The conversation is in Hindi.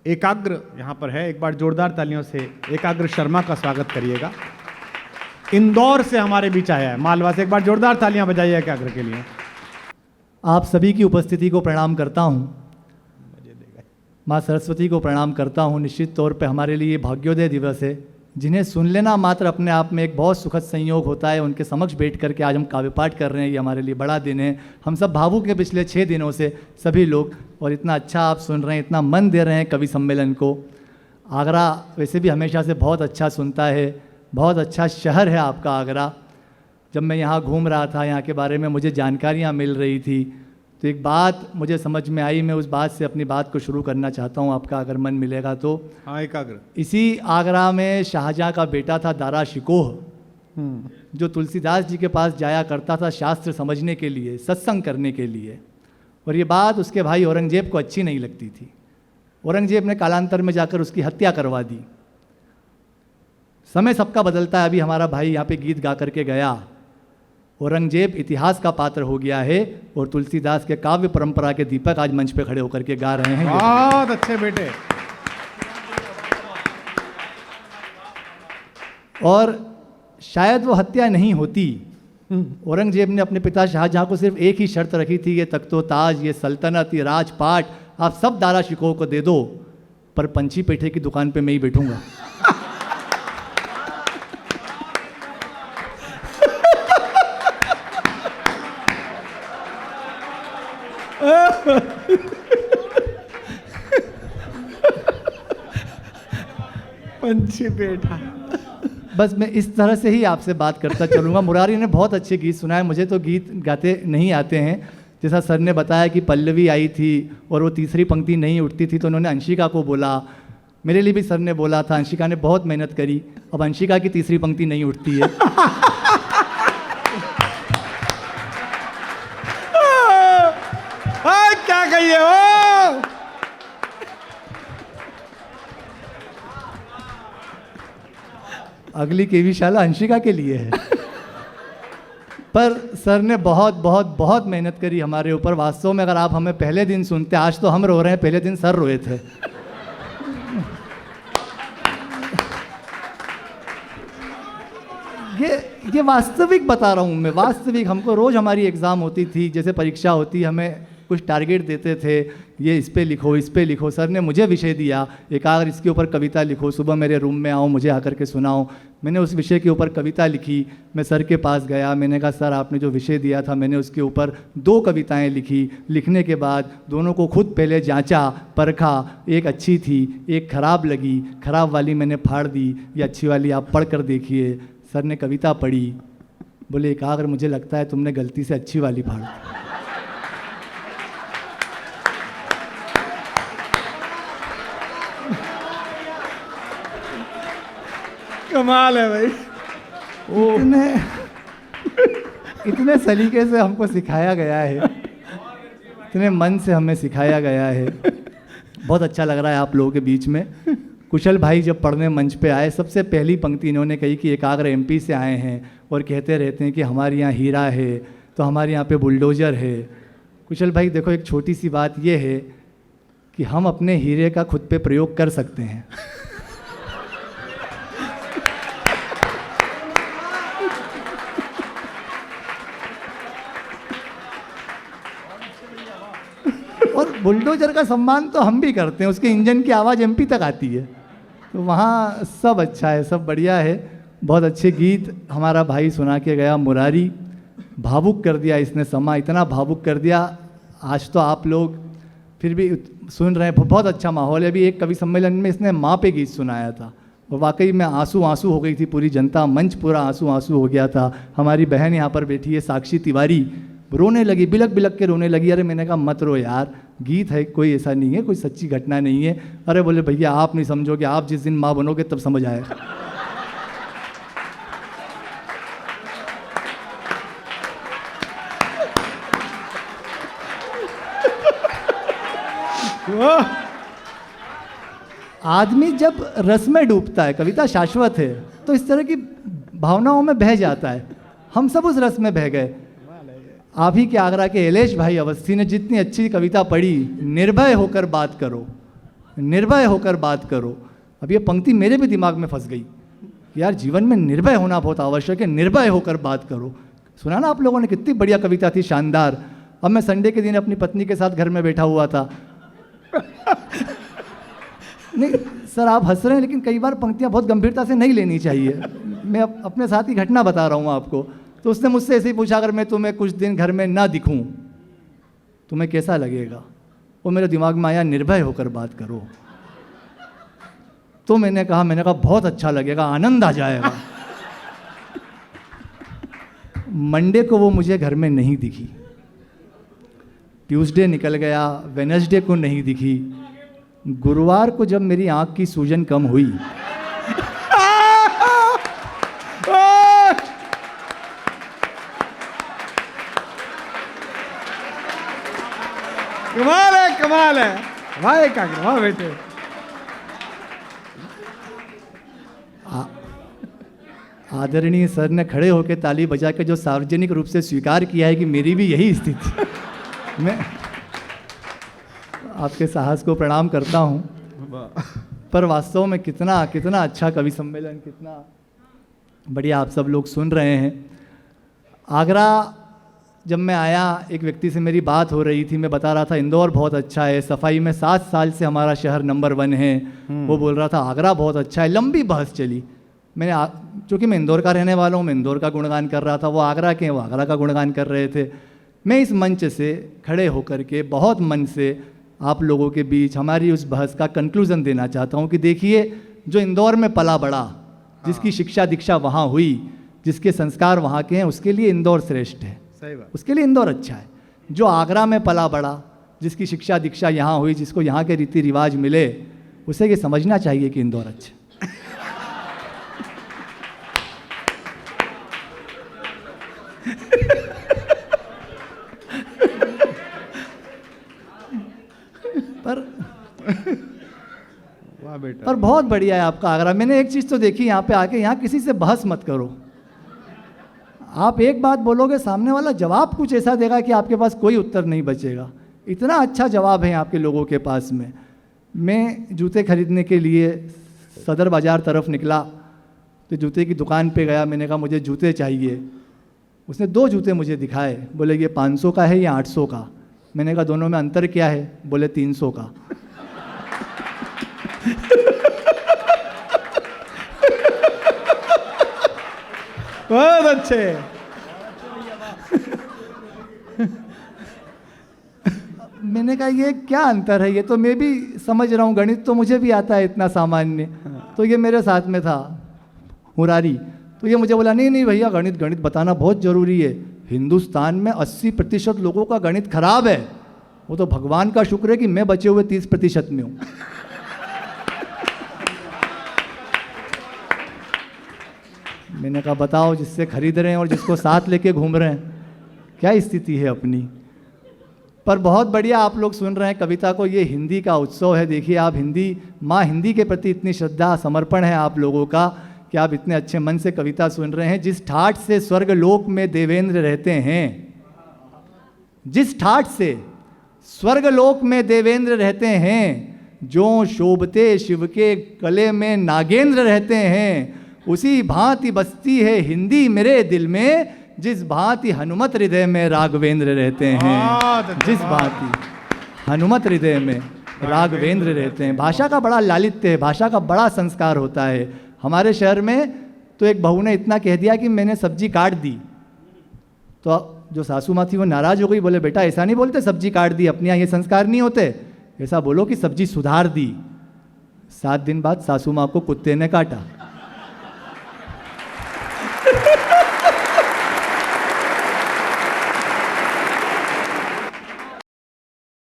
एकाग्र यहाँ पर है, एक बार जोरदार तालियों से एकाग्र शर्मा का स्वागत करिएगा। इंदौर से हमारे बीच आया है, मालवा से। एक बार जोरदार तालियां बजाइए एकाग्र के लिए। आप सभी की उपस्थिति को प्रणाम करता हूँ। माँ सरस्वती को प्रणाम करता हूँ। निश्चित तौर पे हमारे लिए भाग्योदय दिवस है, जिन्हें सुन लेना मात्र अपने आप में एक बहुत सुखद संयोग होता है। उनके समक्ष बैठ करके आज हम काव्य पाठ कर रहे हैं, ये हमारे लिए बड़ा दिन है। हम सब भावुक हैं पिछले 6 दिनों से सभी लोग, और इतना अच्छा आप सुन रहे हैं, इतना मन दे रहे हैं कवि सम्मेलन को। आगरा वैसे भी हमेशा से बहुत अच्छा सुनता है, बहुत अच्छा शहर है आपका आगरा। जब मैं यहाँ घूम रहा था, यहाँ के बारे में मुझे जानकारियाँ मिल रही थी, तो एक बात मुझे समझ में आई। मैं उस बात से अपनी बात को शुरू करना चाहता हूँ, आपका अगर मन मिलेगा तो। हाँ, एकाग्र। इसी आगरा में शाहजहाँ का बेटा था दारा शिकोह, जो तुलसीदास जी के पास जाया करता था शास्त्र समझने के लिए, सत्संग करने के लिए। और ये बात उसके भाई औरंगजेब को अच्छी नहीं लगती थी। औरंगजेब ने कालांतर में जाकर उसकी हत्या करवा दी। समय सबका बदलता है। अभी हमारा भाई यहाँ पे गीत गा करके गया। औरंगजेब इतिहास का पात्र हो गया है, और तुलसीदास के काव्य परंपरा के दीपक आज मंच पे खड़े होकर के गा रहे हैं। बहुत अच्छे बेटे। और शायद वो हत्या नहीं होती। औरंगजेब ने अपने पिता शाहजहां को सिर्फ एक ही शर्त रखी थी, ये तख्तो ताज, ये सल्तनत, ये राजपाट आप सब दारा शिकोह को दे दो, पर पंछी पेठे की दुकान पे मैं ही बैठूंगा। पंछी बेटा। बस मैं इस तरह से ही आपसे बात करता चलूँगा। मुरारी ने बहुत अच्छे गीत सुनाए, मुझे तो गीत गाते नहीं आते हैं। जैसा सर ने बताया कि पल्लवी आई थी और वो तीसरी पंक्ति नहीं उठती थी, तो उन्होंने अंशिका को बोला। मेरे लिए भी सर ने बोला था, अंशिका ने बहुत मेहनत करी, अब अंशिका की तीसरी पंक्ति नहीं उठती है। क्या कहिए हो? अगली केवीशाला अंशिका के लिए है। पर सर ने बहुत बहुत बहुत मेहनत करी हमारे ऊपर। वास्तव में अगर आप हमें पहले दिन सुनते, आज तो हम रो रहे हैं, पहले दिन सर रोए थे। ये वास्तविक बता रहा हूँ मैं, वास्तविक। हमको रोज़ हमारी एग्ज़ाम होती थी, जैसे परीक्षा होती, हमें कुछ टारगेट देते थे, ये इस पे लिखो, इस पे लिखो। सर ने मुझे विषय दिया, एकाग्र इसके ऊपर कविता लिखो, सुबह मेरे रूम में आओ, मुझे आकर के सुनाओ। मैंने उस विषय के ऊपर कविता लिखी। मैं सर के पास गया, मैंने कहा सर आपने जो विषय दिया था, मैंने उसके ऊपर 2 कविताएं लिखी। लिखने के बाद दोनों को खुद पहले जांचा, परखा। एक अच्छी थी, एक खराब लगी। खराब वाली मैंने फाड़ दी, ये अच्छी वाली आप पढ़ कर देखिए। सर ने कविता पढ़ी, बोले एकाग्र मुझे लगता है तुमने गलती से अच्छी वाली फाड़ दी। कमाल है भाई। इतने सलीके से हमको सिखाया गया है, इतने मन से हमें सिखाया गया है। बहुत अच्छा लग रहा है आप लोगों के बीच में। कुशल भाई जब पढ़ने मंच पे आए, सबसे पहली पंक्ति इन्होंने कही कि एकाग्र एमपी से आए हैं और कहते रहते हैं कि हमारे यहाँ हीरा है तो हमारे यहाँ पे बुलडोज़र है। कुशल भाई देखो, एक छोटी सी बात ये है कि हम अपने हीरे का खुद पे प्रयोग कर सकते हैं। और बुलडोजर का सम्मान तो हम भी करते हैं, उसके इंजन की आवाज़ एमपी तक आती है। तो वहाँ सब अच्छा है, सब बढ़िया है। बहुत अच्छे गीत हमारा भाई सुना के गया। मुरारी भावुक कर दिया इसने, समा इतना भावुक कर दिया। आज तो आप लोग फिर भी सुन रहे हैं, बहुत अच्छा माहौल है। अभी एक कवि सम्मेलन में इसने माँ पे गीत सुनाया था, और वाकई में आंसू आंसू हो गई थी पूरी जनता, मंच पूरा आंसू आंसू हो गया था। हमारी बहन यहाँ पर बैठी है साक्षी तिवारी, रोने लगी, बिलक बिलक के रोने लगी। अरे मैंने कहा मत रो यार, गीत है, कोई ऐसा नहीं है, कोई सच्ची घटना नहीं है। अरे बोले भैया आप नहीं समझोगे, आप जिस दिन माँ बनोगे तब समझ आएगा। आदमी जब रस में डूबता है, कविता शाश्वत है, तो इस तरह की भावनाओं में बह जाता है। हम सब उस रस में बह गए। आप ही के आगरा के एलेश भाई अवस्थी ने जितनी अच्छी कविता पढ़ी, निर्भय होकर बात करो, निर्भय होकर बात करो। अब ये पंक्ति मेरे भी दिमाग में फंस गई, यार जीवन में निर्भय होना बहुत आवश्यक है, निर्भय होकर बात करो। सुना ना आप लोगों ने, कितनी बढ़िया कविता थी, शानदार। अब मैं संडे के दिन अपनी पत्नी के साथ घर में बैठा हुआ था। नहीं सर आप हंस रहे हैं, लेकिन कई बार पंक्तियाँ बहुत गंभीरता से नहीं लेनी चाहिए। मैं अपने साथ की घटना बता रहा हूँ आपको। तो उसने मुझसे ऐसे ही पूछा, अगर मैं तुम्हें कुछ दिन घर में ना दिखूं तुम्हें कैसा लगेगा? वो मेरे दिमाग में आया, निर्भय होकर बात करो। तो मैंने कहा बहुत अच्छा लगेगा, आनंद आ जाएगा। मंडे को वो मुझे घर में नहीं दिखी, ट्यूसडे निकल गया, वेडनेसडे को नहीं दिखी, गुरुवार को जब मेरी आंख की सूजन कम हुई कमाल है भाई, काका वाह बेटे। आदरणीय सर ने खड़े होकर ताली बजा के जो सार्वजनिक रूप से स्वीकार किया है कि मेरी भी यही स्थिति। मैं आपके साहस को प्रणाम करता हूँ, पर वास्तव में कितना कितना अच्छा कवि सम्मेलन, कितना बढ़िया आप सब लोग सुन रहे हैं। आगरा जब मैं आया, एक व्यक्ति से मेरी बात हो रही थी, मैं बता रहा था इंदौर बहुत अच्छा है, सफाई में 7 साल से हमारा शहर नंबर 1 है। वो बोल रहा था आगरा बहुत अच्छा है। लंबी बहस चली। मैंने चूँकि मैं इंदौर का रहने वाला हूँ, मैं इंदौर का गुणगान कर रहा था, वो आगरा के, वो आगरा का गुणगान कर रहे थे। मैं इस मंच से खड़े होकर के बहुत मन से आप लोगों के बीच हमारी उस बहस का कंक्लूज़न देना चाहता हूँ कि देखिए, जो इंदौर में पला बड़ा, जिसकी शिक्षा दीक्षा वहाँ हुई, जिसके संस्कार वहाँ के हैं, उसके लिए इंदौर श्रेष्ठ है, सही बात। उसके लिए इंदौर अच्छा है। जो आगरा में पला बड़ा, जिसकी शिक्षा दीक्षा यहाँ हुई, जिसको यहाँ के रीति रिवाज मिले, उसे ये समझना चाहिए कि इंदौर अच्छा। वाह बेटा। पर बहुत बढ़िया है आपका आगरा। मैंने एक चीज़ तो देखी यहाँ पे आके, यहाँ किसी से बहस मत करो। आप एक बात बोलोगे, सामने वाला जवाब कुछ ऐसा देगा कि आपके पास कोई उत्तर नहीं बचेगा। इतना अच्छा जवाब है आपके लोगों के पास में। मैं जूते खरीदने के लिए सदर बाज़ार तरफ निकला, तो जूते की दुकान पे गया। मैंने कहा मुझे जूते चाहिए। उसने 2 जूते मुझे दिखाए, बोले ये 500 का है या 800 का। मैंने कहा दोनों में अंतर क्या है? बोले 300 का। बहुत अच्छे। मैंने कहा ये क्या अंतर है? ये तो मैं भी समझ रहा हूँ, गणित तो मुझे भी आता है इतना सामान्य। तो ये मेरे साथ में था मुरारी, तो ये मुझे बोला नहीं नहीं भैया, गणित बताना बहुत ज़रूरी है। हिंदुस्तान में 80% लोगों का गणित खराब है। वो तो भगवान का शुक्र है कि मैं बचे हुए 30% में हूँ। मैंने कहा बताओ, जिससे खरीद रहे हैं और जिसको साथ लेके घूम रहे हैं, क्या स्थिति है अपनी। पर बहुत बढ़िया आप लोग सुन रहे हैं कविता को। ये हिंदी का उत्सव है। देखिए आप हिंदी, माँ हिंदी के प्रति इतनी श्रद्धा, समर्पण है आप लोगों का कि आप इतने अच्छे मन से कविता सुन रहे हैं। जिस ठाठ से स्वर्गलोक में देवेंद्र रहते हैं, जिस ठाठ से स्वर्गलोक में देवेंद्र रहते हैं, जो शोभते शिव के गले में नागेंद्र रहते हैं, उसी भांति बसती है हिंदी मेरे दिल में, जिस भांति हनुमत हृदय में राघवेंद्र रहते हैं। जिस भांति हनुमत हृदय में राघवेंद्र रहते हैं। भाषा का बड़ा लालित्य है, भाषा का बड़ा संस्कार होता है। हमारे शहर में तो एक बहू ने इतना कह दिया कि मैंने सब्जी काट दी, तो जो सासू माँ थी वो नाराज हो गई। बोले बेटा ऐसा नहीं बोलते, सब्जी काट दी, अपने यहाँ ये संस्कार नहीं होते, ऐसा बोलो कि सब्जी सुधार दी। 7 दिन बाद सासू माँ को कुत्ते ने काटा।